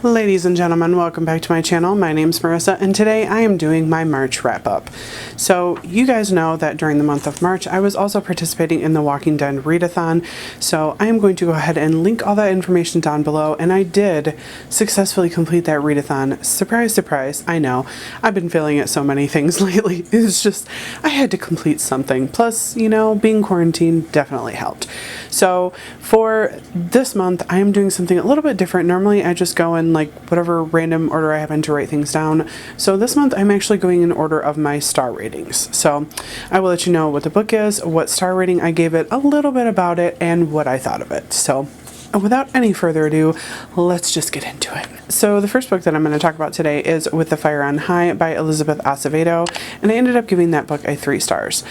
Ladies and gentlemen, welcome back to my channel. My name's Marissa, and today I am doing my March wrap-up. So you guys know that during the month of March, I was also participating in the Walking Dead readathon, so I am going to go ahead and link all that information down below, and I did successfully complete that readathon. Surprise, surprise, I know. I've been failing at so many things lately. It's just, I had to complete something. Plus, you know, being quarantined definitely helped. So for this month, I am doing something a little bit different. Normally, I just go in like whatever random order I happen to write things down. So this month I'm actually going in order of my star ratings. So I will let you know what the book is, what star rating I gave it, a little bit about it, and what I thought of it. So without any further ado, let's just get into it. So the first book that I'm going to talk about today is With the Fire on High by Elizabeth Acevedo, and I ended up giving that book a 3 stars.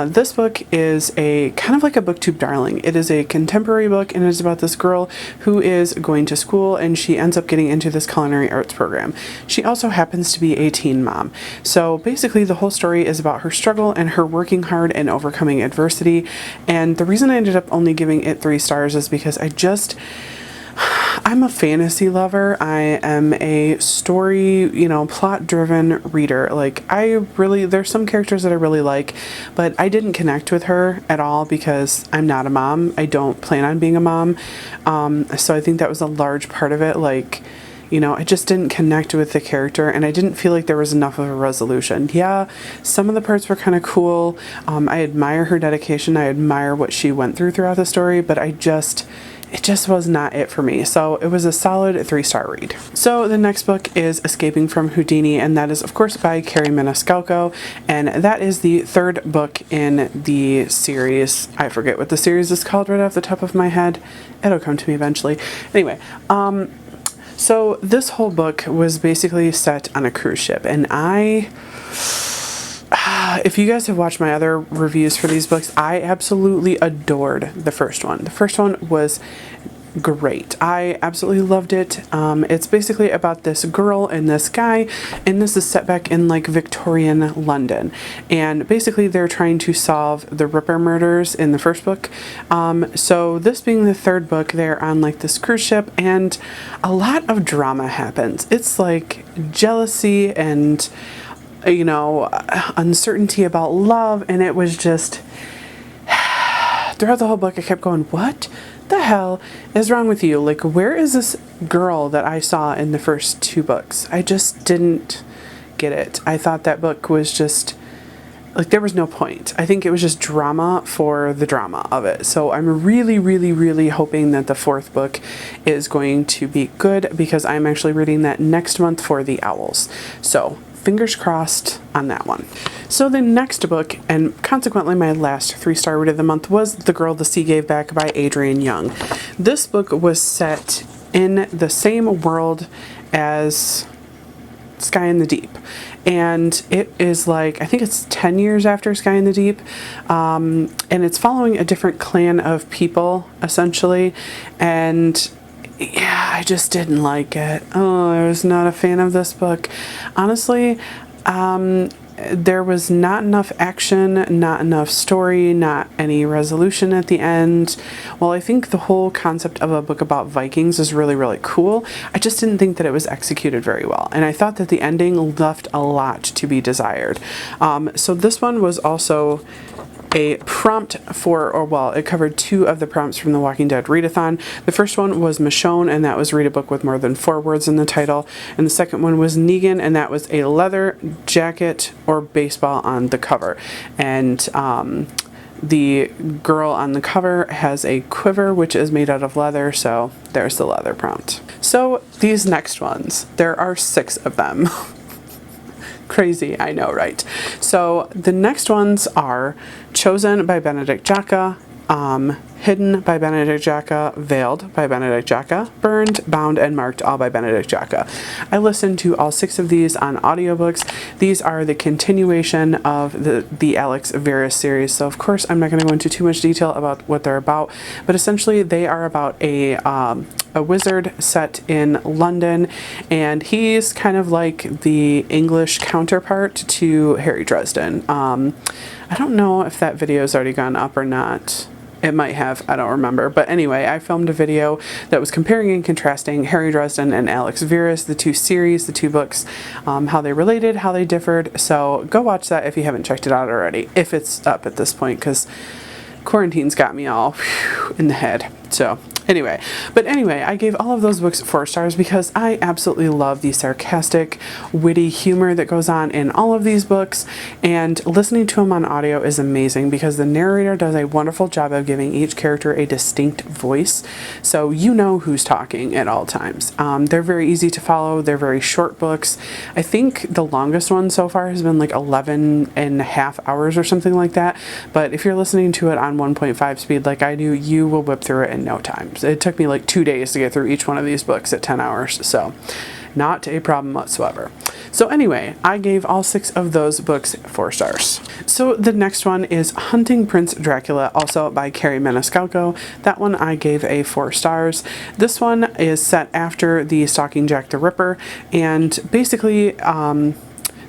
This book is a kind of like a booktube darling. It is a contemporary book, and it is about this girl who is going to school, and she ends up getting into this culinary arts program. She also happens to be a teen mom. So basically the whole story is about her struggle and her working hard and overcoming adversity. And the reason I ended up only giving it 3 stars is because I'm a fantasy lover. I am a story, plot-driven reader. Like, there's some characters that I really like, but I didn't connect with her at all because I'm not a mom. I don't plan on being a mom. So I think that was a large part of it. I just didn't connect with the character, and I didn't feel like there was enough of a resolution. Yeah, some of the parts were kind of cool. I admire her dedication. I admire what she went throughout the story, but it just was not it for me. So it was a solid 3-star read. So the next book is Escaping from Houdini, and that is of course by Kari Maniscalco, and that is the 3rd book in the series. I forget what the series is called right off the top of my head. It'll come to me eventually. Anyway, so this whole book was basically set on a cruise ship, and if you guys have watched my other reviews for these books, I absolutely adored the first one. The first one was great. I absolutely loved it. It's basically about this girl and this guy, and this is set back in like Victorian London, and basically they're trying to solve the Ripper murders in the first book. So this being the 3rd book, they're on like this cruise ship, and a lot of drama happens. It's like jealousy and uncertainty about love, and it was just throughout the whole book I kept going, what the hell is wrong with you? Like, where is this girl that I saw in the first 2 books? I just didn't get it. I thought that book was just like, there was no point. I think it was just drama for the drama of it. So I'm really, really, really hoping that the 4th book is going to be good, because I'm actually reading that next month for the Owls. So fingers crossed on that one. So the next book, and consequently my last 3-star read of the month, was The Girl the Sea Gave Back by Adrienne Young. This book was set in the same world as Sky in the Deep, and it is like, I think it's 10 years after Sky in the Deep, and it's following a different clan of people essentially, and yeah, I just didn't like it. Oh, I was not a fan of this book. Honestly, there was not enough action, not enough story, not any resolution at the end. Well, I think the whole concept of a book about Vikings is really, really cool. I just didn't think that it was executed very well, and I thought that the ending left a lot to be desired. So this one was also a prompt it covered 2 of the prompts from the Walking Dead readathon. The first one was Michonne, and that was read a book with more than 4 words in the title. And the second one was Negan, and that was a leather jacket or baseball on the cover. And the girl on the cover has a quiver, which is made out of leather, so there's the leather prompt. So these next ones, there are 6 of them. Crazy, I know, right? So the next ones are Chosen by Benedict Jacka, Hidden by Benedict Jacka, Veiled by Benedict Jacka, Burned, Bound, and Marked, all by Benedict Jacka. I listened to all 6 of these on audiobooks. These are the continuation of the Alex Verus series, so of course I'm not going to go into too much detail about what they're about, but essentially they are about a wizard set in London, and he's kind of like the English counterpart to Harry Dresden. I don't know if that video has already gone up or not. It might have, I don't remember. But anyway, I filmed a video that was comparing and contrasting Harry Dresden and Alex Verus, the two series, the two books, how they related, how they differed. So go watch that if you haven't checked it out already, if it's up at this point, because quarantine's got me all in the head. So anyway, I gave all of those books 4 stars because I absolutely love the sarcastic, witty humor that goes on in all of these books, and listening to them on audio is amazing because the narrator does a wonderful job of giving each character a distinct voice, so you know who's talking at all times. They're very easy to follow. They're very short books. I think the longest one so far has been like 11.5 hours or something like that, but if you're listening to it on 1.5 speed like I do, you will whip through it in no time. It took me like 2 days to get through each one of these books at 10 hours, so not a problem whatsoever. So anyway, I gave all 6 of those books 4 stars. So the next one is Hunting Prince Dracula, also by Kari Maniscalco. That one I gave a 4 stars. This one is set after the Stalking Jack the Ripper, and basically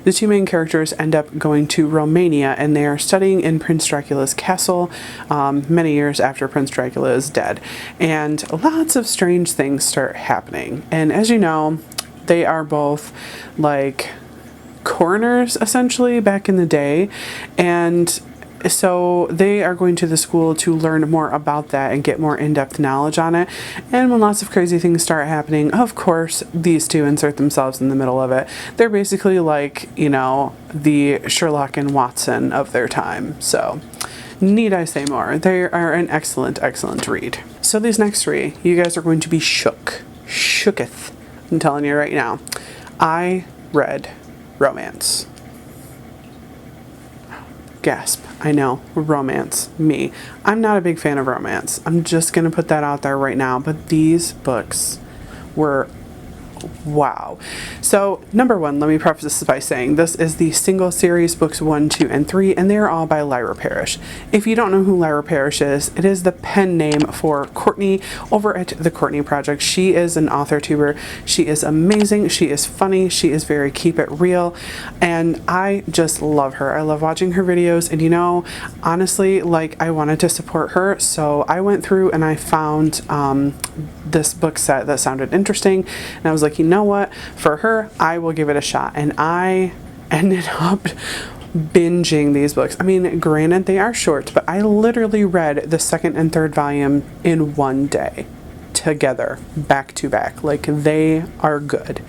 the two main characters end up going to Romania, and they are studying in Prince Dracula's castle many years after Prince Dracula is dead. And lots of strange things start happening. And as you know, they are both like coroners essentially back in the day. And so they are going to the school to learn more about that and get more in-depth knowledge on it. And when lots of crazy things start happening, of course, these two insert themselves in the middle of it. They're basically like, you know, the Sherlock and Watson of their time. So need I say more? They are an excellent, excellent read. So these next 3, you guys are going to be shooketh. I'm telling you right now. I read romance. Gasp. I know. Romance. Me. I'm not a big fan of romance. I'm just going to put that out there right now. But these books were wow. So number 1, let me preface this by saying this is the single series, books 1, 2, and 3, and they are all by Lyra Parrish. If you don't know who Lyra Parrish is, it is the pen name for Courtney over at the Courtney Project. She is an author tuber. She is amazing. She is funny. She is very keep it real, and I just love her. I love watching her videos, and you know, honestly, like, I wanted to support her, so I went through and I found this book set that sounded interesting, and I was like, you know what, for her I will give it a shot. And I ended up binging these books. I mean, granted, they are short, but I literally read the 2nd and 3rd volume in one day together, back to back. Like, they are good,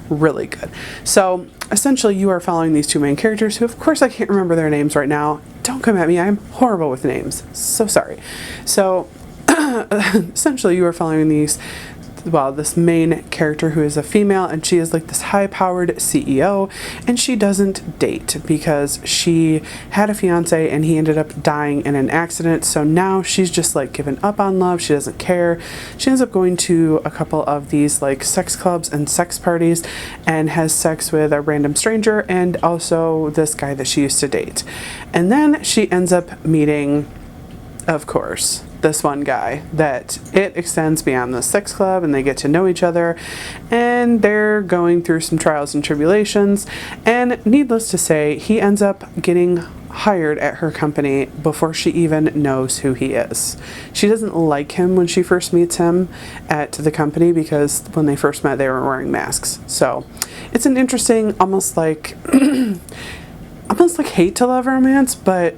really good. So essentially you are following these two main characters who, of course, I can't remember their names right now. Don't come at me, I'm horrible with names, so sorry. So essentially you are following this main character who is a female, and she is like this high-powered CEO, and she doesn't date because she had a fiance and he ended up dying in an accident. So now she's just like given up on love. She doesn't care. She ends up going to a couple of these like sex clubs and sex parties and has sex with a random stranger and also this guy that she used to date. And then she ends up meeting, of course, this one guy that it extends beyond the sex club, and they get to know each other, and they're going through some trials and tribulations, and needless to say, he ends up getting hired at her company before she even knows who he is. She doesn't like him when she first meets him at the company because when they first met they were wearing masks. So it's an interesting, almost like hate to love romance, but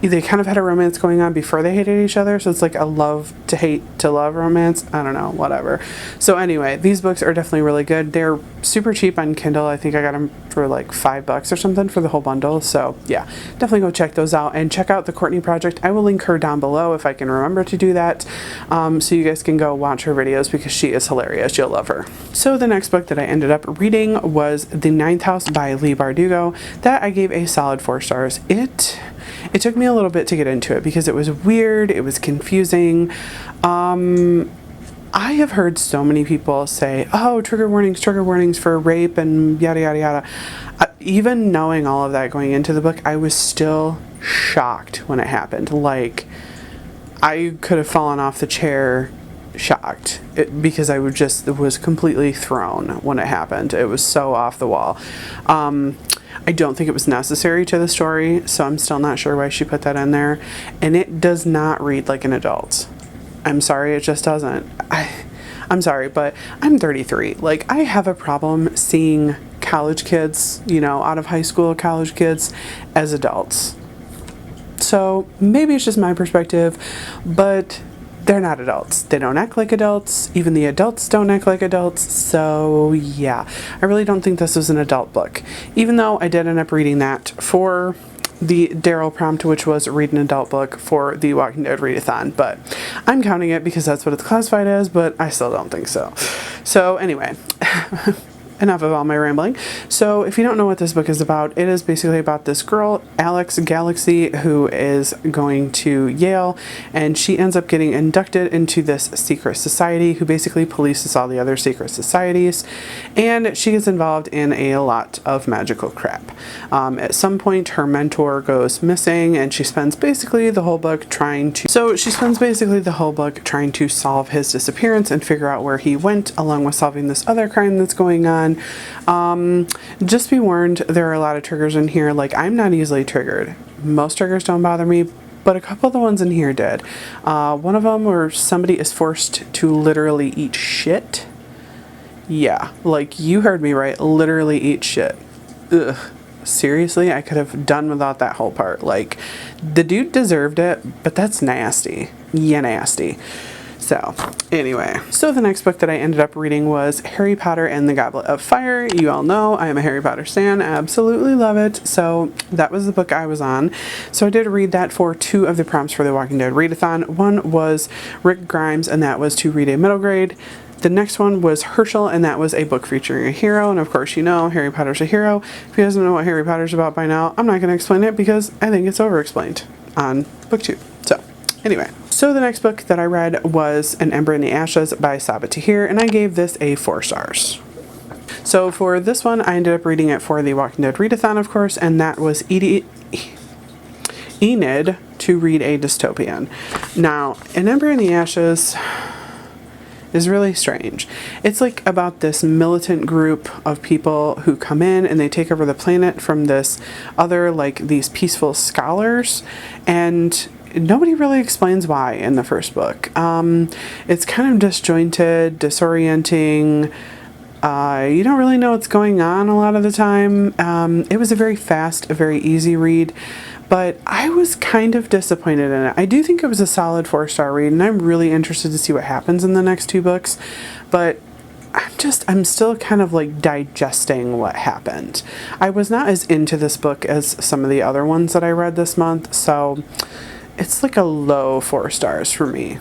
they kind of had a romance going on before they hated each other, so it's like a love to hate to love romance. I don't know, whatever. So anyway, these books are definitely really good. They're super cheap on Kindle. I think I got them for like $5 or something for the whole bundle. So yeah, definitely go check those out, and check out the Courtney Project. I will link her down below if I can remember to do that, so you guys can go watch her videos because she is hilarious. You'll love her. So the next book that I ended up reading was The Ninth House by Leigh Bardugo. That I gave a solid 4 stars. It took me a little bit to get into it because it was weird, it was confusing. I have heard so many people say, oh, trigger warnings for rape and yada yada yada. Even knowing all of that going into the book, I was still shocked when it happened. Like, I could have fallen off the chair shocked because I was completely thrown when it happened. It was so off the wall. I don't think it was necessary to the story, so I'm still not sure why she put that in there. And it does not read like an adult. I'm sorry, it just doesn't. I'm sorry, but I'm 33. Like, I have a problem seeing college kids, you know, out of high school college kids as adults. So maybe it's just my perspective, but they're not adults. They don't act like adults. Even the adults don't act like adults. So yeah, I really don't think this was an adult book, even though I did end up reading that for the Daryl prompt, which was read an adult book for the Walking Dead readathon, but I'm counting it because that's what it's classified as, but I still don't think so. So anyway, enough of all my rambling. So if you don't know what this book is about, it is basically about this girl, Alex Galaxy, who is going to Yale, and she ends up getting inducted into this secret society who basically polices all the other secret societies, and she gets involved in a lot of magical crap. At some point, her mentor goes missing, and she spends basically the whole book trying to solve his disappearance and figure out where he went, along with solving this other crime that's going on. Just be warned, there are a lot of triggers in here. Like, I'm not easily triggered. Most triggers don't bother me, but a couple of the ones in here did. One of them where somebody is forced to literally eat shit. Yeah, like, you heard me right, literally eat shit. Ugh. Seriously, I could have done without that whole part. Like, the dude deserved it, but that's nasty. Yeah, nasty. So, anyway, so the next book that I ended up reading was Harry Potter and the Goblet of Fire. You all know I am a Harry Potter stan. I absolutely love it. So, that was the book I was on. So, I did read that for 2 of the prompts for the Walking Dead readathon. One was Rick Grimes, and that was to read a middle grade. The next one was Herschel, and that was a book featuring a hero. And of course, you know, Harry Potter's a hero. If you guys don't know what Harry Potter's about by now, I'm not going to explain it because I think it's over-explained on BookTube. So, anyway. So the next book that I read was An Ember in the Ashes by Sabaa, and I gave this a 4 stars. So for this one, I ended up reading it for the Walking Dead readathon, of course, and that was Enid to read a dystopian. Now, An Ember in the Ashes is really strange. It's like about this militant group of people who come in and they take over the planet from this other, like, these peaceful scholars, and nobody really explains why in the first book. It's kind of disjointed, disorienting. You don't really know what's going on a lot of the time. It was a very fast, a very easy read, but I was kind of disappointed in it. I do think it was a solid 4-star read, and I'm really interested to see what happens in the next 2 books, but I'm still kind of like digesting what happened. I was not as into this book as some of the other ones that I read this month, so it's like a low 4 stars for me,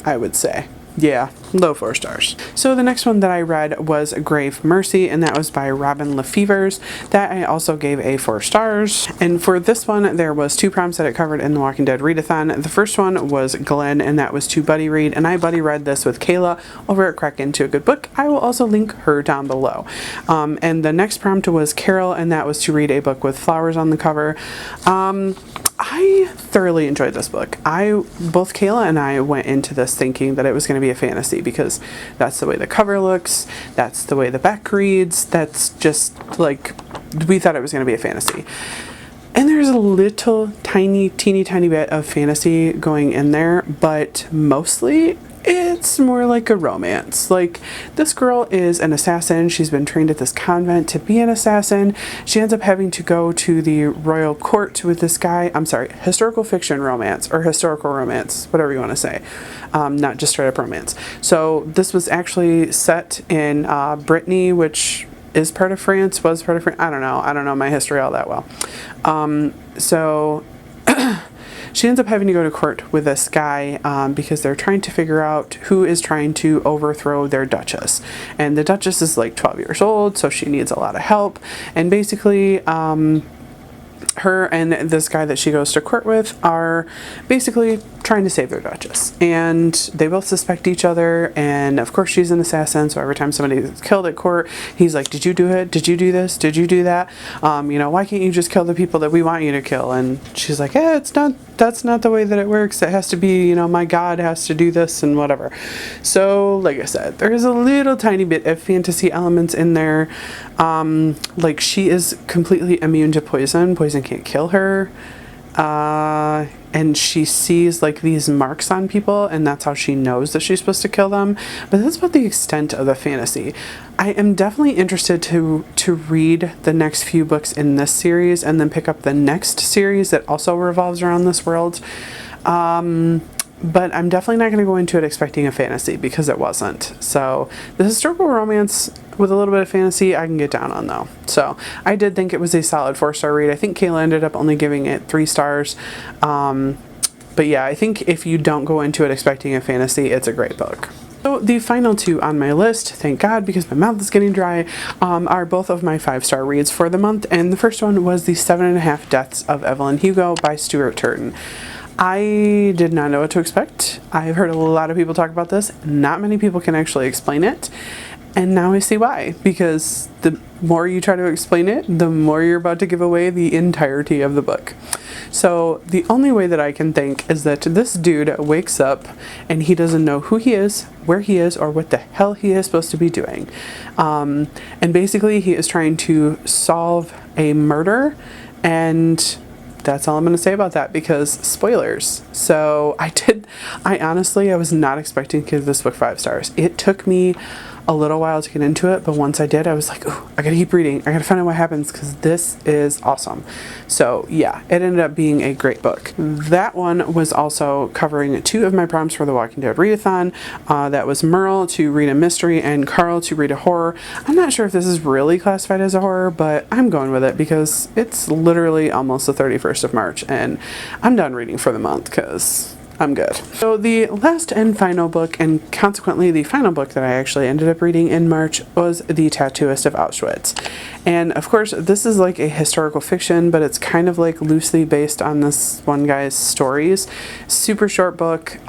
I would say. Yeah, low 4 stars. So the next one that I read was Grave Mercy, and that was by Robin Lefevers. That I also gave a 4 stars. And for this one, there was 2 prompts that it covered in the Walking Dead readathon. The first one was Glenn, and that was to buddy read, and I buddy read this with Kayla over at Crack Into a Good Book. I will also link her down below. And the next prompt was Carol, and that was to read a book with flowers on the cover. I thoroughly enjoyed this book. Both Kayla and I went into this thinking that it was going to be a fantasy because that's the way the cover looks, that's the way the back reads, that's just like, we thought it was going to be a fantasy. And there's a little teeny bit of fantasy going in there, but mostly it's more like a romance. Like, this girl is an assassin. She's been trained at this convent to be an assassin. She ends up having to go to the royal court with this guy. I'm sorry, historical fiction romance, or historical romance, whatever you want to say. Not just straight up romance. So this was actually set in Brittany, which is part of France, was part of France. I don't know my history all that well. So she ends up having to go to court with this guy because they're trying to figure out who is trying to overthrow their duchess. And the duchess is like 12 years old, so she needs a lot of help. And basically, her and this guy that she goes to court with are basically trying to save their Duchess, and they both suspect each other, and of course she's an assassin, so every time somebody is killed at court, he's like, did you do it? Did you do this? Did you do that? You know, why can't you just kill the people that we want you to kill? And she's like, that's not the way that it works. It has to be, you know, my God has to do this and whatever. So like I said, there's a little tiny bit of fantasy elements in there. Like she is completely immune to poison. Poison can't kill her. And she sees like these marks on people, and that's how she knows that she's supposed to kill them. But that's about the extent of the fantasy. I am definitely interested to read the next few books in this series and then pick up the next series that also revolves around this world. But I'm definitely not going to go into it expecting a fantasy, because it wasn't. So the historical romance with a little bit of fantasy I can get down on though. So I did think it was a solid 4-star read. I think Kayla ended up only giving it 3 stars. But yeah, I think if you don't go into it expecting a fantasy, it's a great book. So the final 2 on my list, thank God, because my mouth is getting dry, are both of my 5-star reads for the month. And the first one was The 7.5 Deaths of Evelyn Hugo by Stuart Turton. I did not know what to expect. I've heard a lot of people talk about this. Not many people can actually explain it. And now I see why. Because the more you try to explain it, the more you're about to give away the entirety of the book. So the only way that I can think is that this dude wakes up and he doesn't know who he is, where he is, or what the hell he is supposed to be doing. And basically he is trying to solve a murder, and that's all I'm going to say about that, because spoilers. So I honestly was not expecting to give this book 5 stars. It took me a little while to get into it, but once I did, I was like, oh, I gotta keep reading. I gotta find out what happens, because this is awesome. So yeah, it ended up being a great book. That one was also covering 2 of my prompts for the Walking Dead readathon. That was Merle to read a mystery and Carl to read a horror. I'm not sure if this is really classified as a horror, but I'm going with it because it's literally almost the 31st of March, and I'm done reading for the month because I'm good. So the last and final book, and consequently the final book that I actually ended up reading in March, was The Tattooist of Auschwitz. And of course this is like a historical fiction, but it's kind of like loosely based on this one guy's stories. Super short book,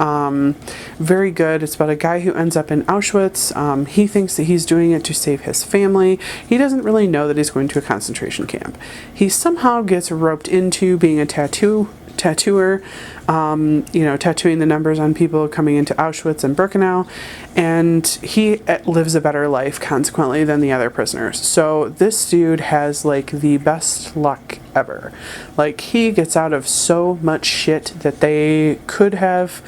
very good. It's about a guy who ends up in Auschwitz. He thinks that he's doing it to save his family. He doesn't really know that he's going to a concentration camp. He somehow gets roped into being a tattooer, you know, tattooing the numbers on people coming into Auschwitz and Birkenau, and he lives a better life consequently than the other prisoners. So this dude has like the best luck ever. Like, he gets out of so much shit that they could have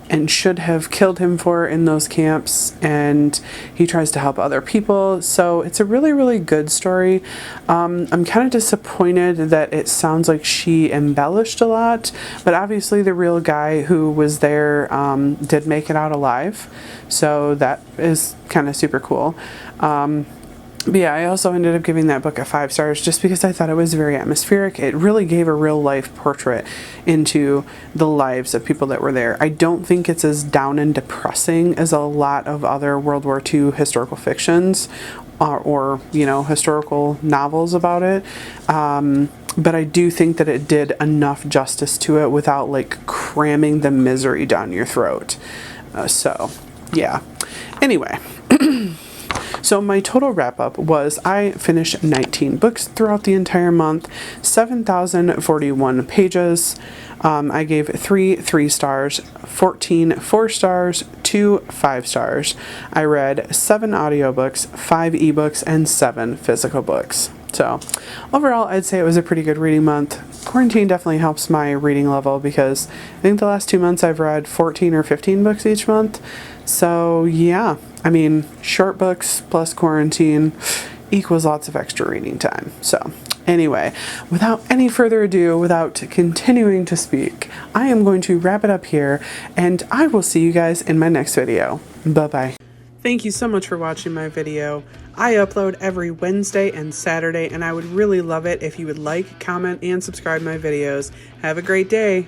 and should have killed him for in those camps, and he tries to help other people. So it's a really, really good story. I'm kind of disappointed that it sounds like she embellished a lot, but obviously the real guy who was there did make it out alive, so that is kind of super cool. But yeah, I also ended up giving that book a 5 stars just because I thought it was very atmospheric. It really gave a real life portrait into the lives of people that were there. I don't think it's as down and depressing as a lot of other World War II historical fictions or you know, historical novels about it. But I do think that it did enough justice to it without like cramming the misery down your throat. So yeah. Anyway. So my total wrap-up was I finished 19 books throughout the entire month, 7,041 pages. I gave 3 3 stars, 14 4 stars, 2 5 stars. I read 7 audiobooks, 5 ebooks, and 7 physical books. So overall, I'd say it was a pretty good reading month. Quarantine definitely helps my reading level because I think the last 2 months I've read 14 or 15 books each month. So yeah, I mean, short books plus quarantine equals lots of extra reading time. So anyway, without any further ado, without continuing to speak, I am going to wrap it up here, and I will see you guys in my next video. Bye-bye. Thank you so much for watching my video. I upload every Wednesday and Saturday, and I would really love it if you would like, comment, and subscribe my videos. Have a great day.